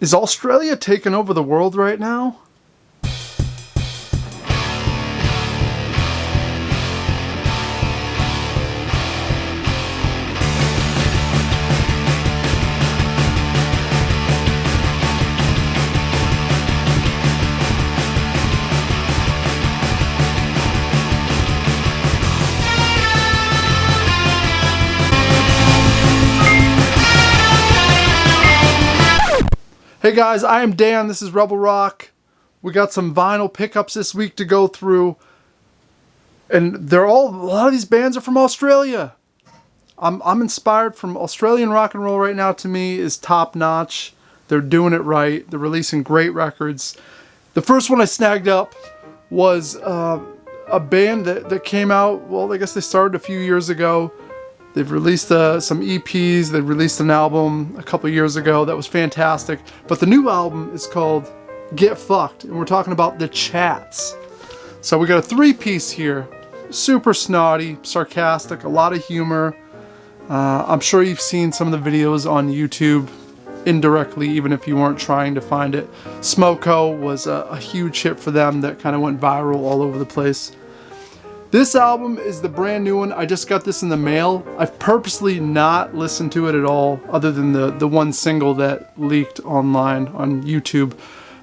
Is Australia taking over the world right now? Hey guys, I am Dan, this is Rebel Rock. We got some vinyl pickups this week to go through. And a lot of these bands are from Australia. I'm inspired from Australian rock and roll right now. To me is top notch. They're doing it right. They're releasing great records. The first one I snagged up was a band that came out, well, I guess they started a few years ago. They've released some EPs. They released an album a couple years ago that was fantastic. But the new album is called Get Fucked, and we're talking about the Chats. So we got a three-piece here. Super snotty, sarcastic, a lot of humor. I'm sure you've seen some of the videos on YouTube indirectly, even if you weren't trying to find it. Smoko was a huge hit for them that kind of went viral all over the place. This album is the brand new one. I just got this in the mail. I've purposely not listened to it at all, other than the one single that leaked online on YouTube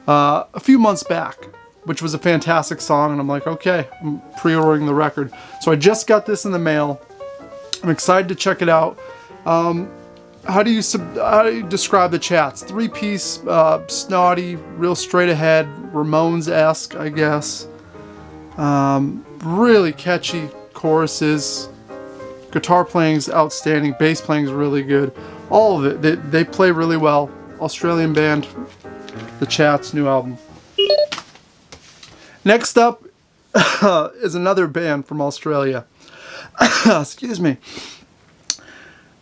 a few months back, which was a fantastic song, and I'm like, okay, I'm pre-ordering the record. So I just got this in the mail. I'm excited to check it out. How do you describe the Chats? Three-piece, snotty, real straight ahead, Ramones-esque, I guess. Really catchy choruses. Guitar playing's outstanding. Bass playing's really good. All of it. They play really well. Australian band. The Chats, new album. Next up is another band from Australia. Excuse me.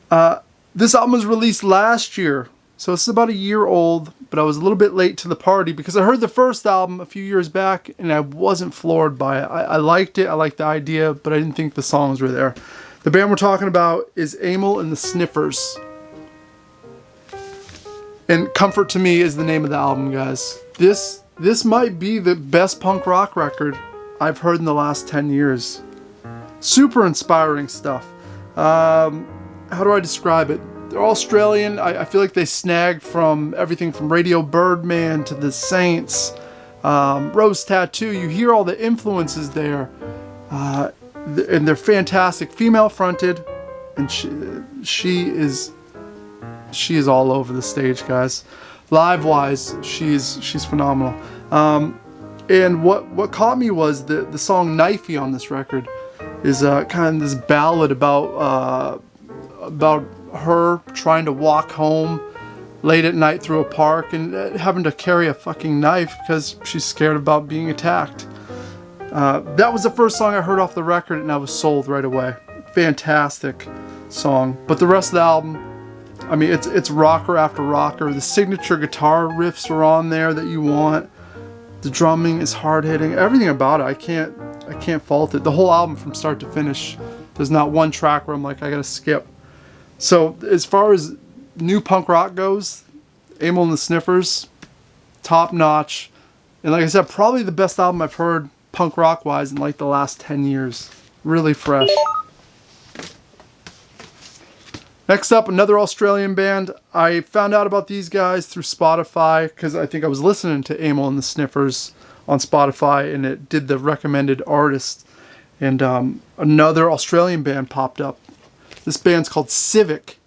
This album was released last year, so it's about a year old, but I was a little bit late to the party because I heard the first album a few years back and I wasn't floored by it. I liked it, I liked the idea, but I didn't think the songs were there. The band we're talking about is Amyl and the Sniffers. And Comfort to Me is the name of the album, guys. This might be the best punk rock record I've heard in the last 10 years. Super inspiring stuff. How do I describe it? They're Australian. I feel like they snagged from everything from Radio Birdman to the Saints, Rose Tattoo. You hear all the influences there, and they're fantastic. Female fronted, and she is all over the stage, guys. Live wise, she's phenomenal. And what caught me was the song "Knifey" on this record is kind of this ballad about her trying to walk home late at night through a park and having to carry a fucking knife because she's scared about being attacked. That was the first song I heard off the record and I was sold right away. Fantastic song. But the rest of the album, I mean, it's rocker after rocker. The signature guitar riffs are on there that you want. The drumming is hard-hitting. Everything about it, I can't fault it. The whole album from start to finish, there's not one track where I'm like, I gotta skip. So as far as new punk rock goes, Amyl and the Sniffers, top notch. And like I said, probably the best album I've heard punk rock wise in like the last 10 years. Really fresh. Next up, another Australian band. I found out about these guys through Spotify because I think I was listening to Amyl and the Sniffers on Spotify and it did the recommended artists. And another Australian band popped up. This band's called Civic.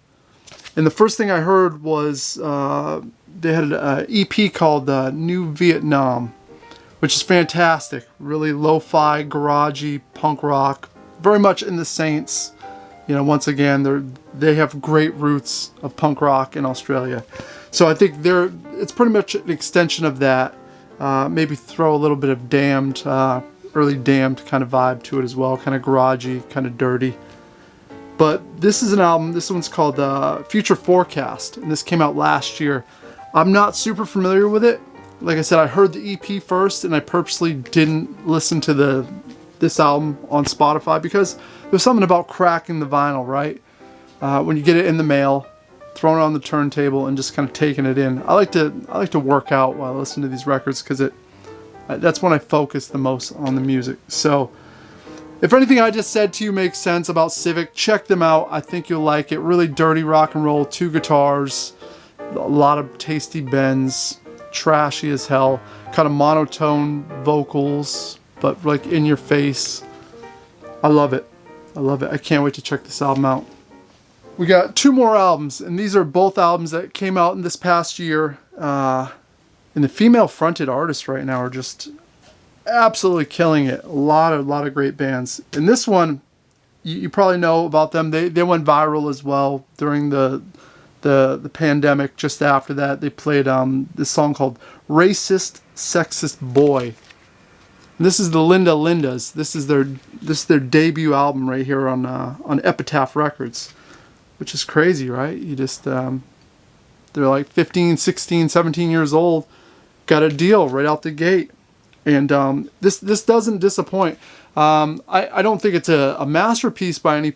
And the first thing I heard was they had an EP called New Vietnam, which is fantastic. Really lo-fi, garagey, punk rock. Very much in the Saints. You know, once again, they have great roots of punk rock in Australia. So I think it's pretty much an extension of that. Maybe throw a little bit of Damned, early Damned kind of vibe to it as well. Kind of garagey, kind of dirty. But this is an album, this one's called Future Forecast, and this came out last year. I'm not super familiar with it. Like I said, I heard the EP first, and I purposely didn't listen to this album on Spotify because there's something about cracking the vinyl, right? When you get it in the mail, throwing it on the turntable and just kind of taking it in. I like to work out while I listen to these records because that's when I focus the most on the music. So if anything I just said to you makes sense about Civic, check them out. I think you'll like it. Really dirty rock and roll, 2 guitars, a lot of tasty bends, trashy as hell, kind of monotone vocals, but like in your face. I love it. I love it. I can't wait to check this album out. We got 2 more albums, and these are both albums that came out in this past year. And the female-fronted artists right now are just absolutely killing it. A lot of great bands. And this one, you probably know about them. They went viral as well during the pandemic. Just after that, they played this song called "Racist Sexist Boy." And this is the Linda Lindas. This is their debut album right here on Epitaph Records, which is crazy, right? You just they're like 15, 16, 17 years old. Got a deal right out the gate, and this doesn't disappoint. I don't think it's a masterpiece by any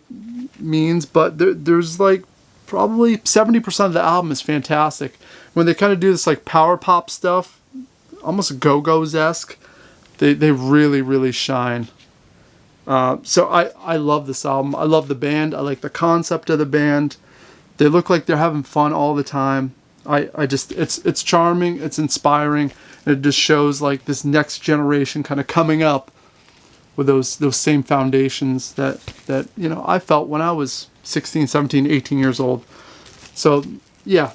means, but there's like probably 70% of the album is fantastic. When they kind of do this like power pop stuff, almost Go-Go's-esque, they really shine. So I love this album. I love the band. I like the concept of the band. They look like they're having fun all the time. It's charming, it's inspiring, and it just shows like this next generation kind of coming up with those same foundations that you know I felt when I was 16, 17, 18 years old. So yeah,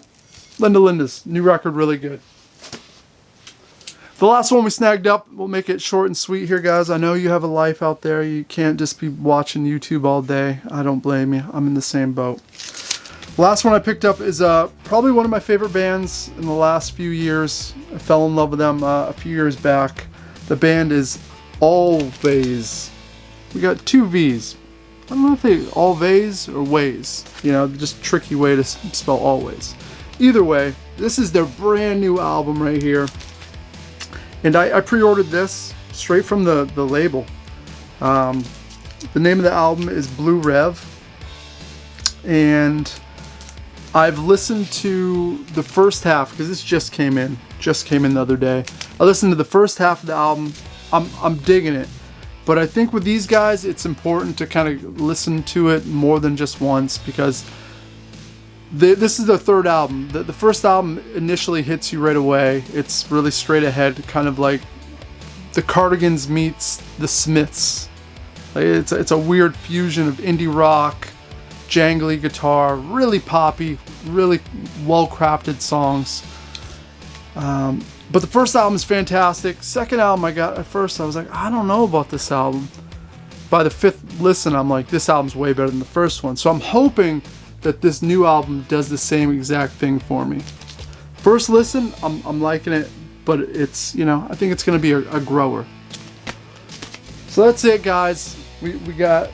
Linda Linda's new record, really good. The last one we snagged up, we'll make it short and sweet here, guys. I know you have a life out there. You can't just be watching YouTube all day. I don't blame you. I'm in the same boat. The last one I picked up is probably one of my favorite bands in the last few years. I fell in love with them a few years back. The band is Always. We got 2 V's. I don't know if they Always or Ways. You know, just tricky way to spell Always. Either way, this is their brand new album right here. And I pre-ordered this straight from the label. The name of the album is Blue Rev. And I've listened to the first half because this just came in the other day. I listened to the first half of the album. I'm digging it, but I think with these guys it's important to kind of listen to it more than just once because this is their 3rd album. The first album initially hits you right away. It's really straight ahead, kind of like the Cardigans meets the Smiths. Like it's a weird fusion of indie rock, jangly guitar, really poppy, really well-crafted songs. But the first album is fantastic. Second album I got at first, I was like, I don't know about this album. By the 5th listen, I'm like, this album's way better than the first one. So I'm hoping that this new album does the same exact thing for me. First listen, I'm liking it, but it's, you know, I think it's going to be a grower. So that's it, guys. We got,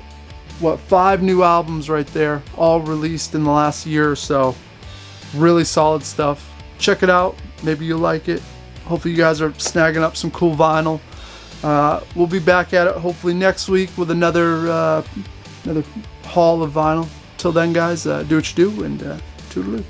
what, 5 new albums right there, all released in the last year or so. Really solid stuff. Check it out. Maybe you'll like it. Hopefully you guys are snagging up some cool vinyl. We'll be back at it hopefully next week with another haul of vinyl. Till then, guys, do what you do, and toodaloo.